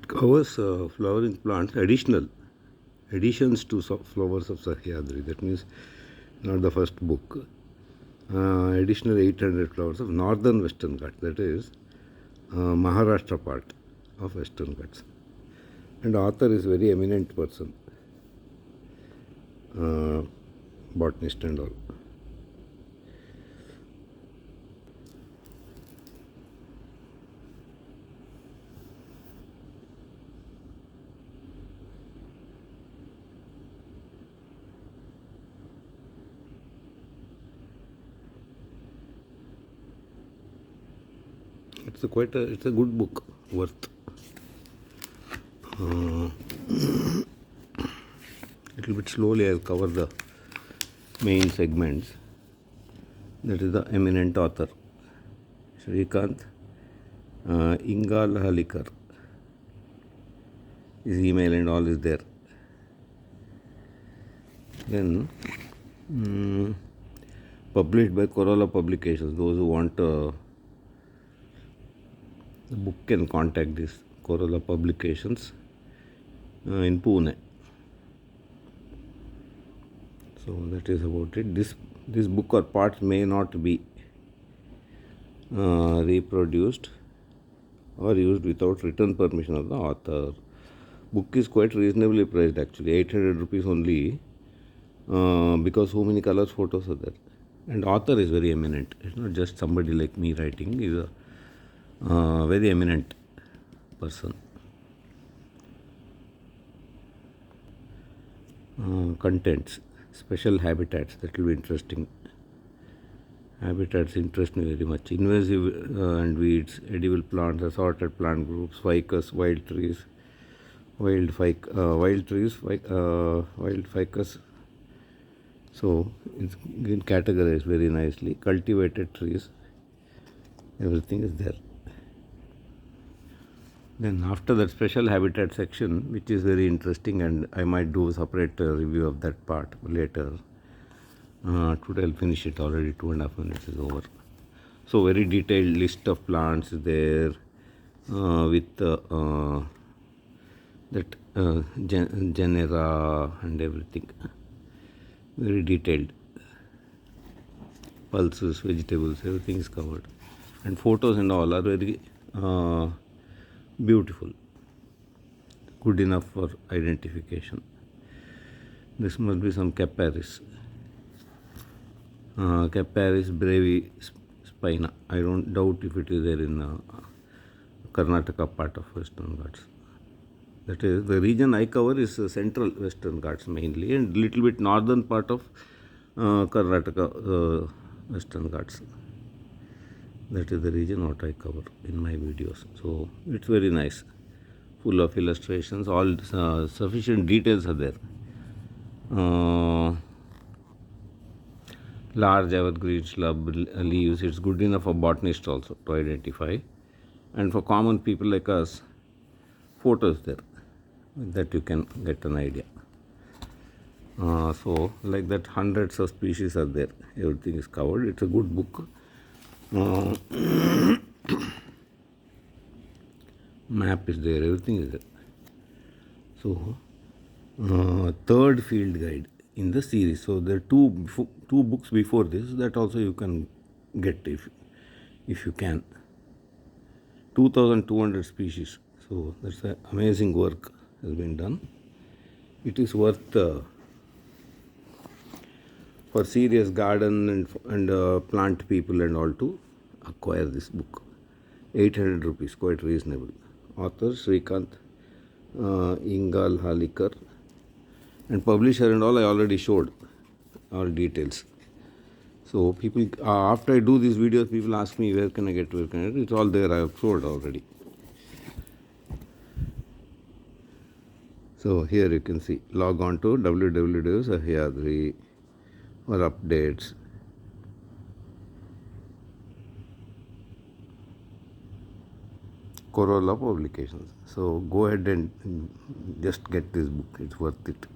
It covers flowering plants, additions to flowers of Sahyadri. That means not the first book. Additional 800 flowers of northern Western Ghats. That is Maharashtra part of Western Ghats. And author is very eminent person, botanist and all. It's a good book, worth. Little bit slowly I'll cover the main segments. That is the eminent author, Shrikant Ingal Halikar. His email and all is there. Then published by Corolla Publications. Those who want the book can contact this Corolla Publications in Pune. So that is about it. This book or parts may not be reproduced or used without written permission of the author. Book is quite reasonably priced actually, 800 rupees only, because so many colors photos are there. And author is very eminent. It's not just somebody like me writing. He's a very eminent person. Contents, special habitats, that will be interesting. Habitats interest me very much. Invasive and weeds, edible plants, assorted plant groups, ficus, wild trees, wild ficus. So it's categorized very nicely. Cultivated trees, everything is there. Then after that, special habitat section, which is very interesting, and I might do a separate review of that part later. Today I'll finish it, already 2.5 minutes is over. So very detailed list of plants there, with that genera and everything. Very detailed. Pulses, vegetables, everything is covered. And photos and all are very beautiful. Good enough for identification. This must be some Caparis. Caparis brevi spina. I don't doubt if it is there in Karnataka part of Western Ghats. That is, the region I cover is central Western Ghats mainly, and little bit northern part of Karnataka Western Ghats. That is the region what I cover in my videos. So it's very nice, full of illustrations. All sufficient details are there. Large evergreen shrub leaves. It's good enough for botanists also to identify, and for common people like us, photos there that you can get an idea. So like that, hundreds of species are there. Everything is covered. It's a good book. Map is there. Everything is there. So third field guide in the series. So there are two books before this. That also you can get if you can. 2,200 species. So that's an amazing work has been done. It is worth for serious garden and plant people and all to acquire this book. 800 rupees, quite reasonable. Author Shrikant Ingal Halikar, and publisher and all I already showed all details. So people, after I do these videos, people ask me where can I get, it's all there. I have showed already. So here you can see, log on to www.Sahyadri for updates. Corolla Publications. So go ahead and just get this book. It's worth it.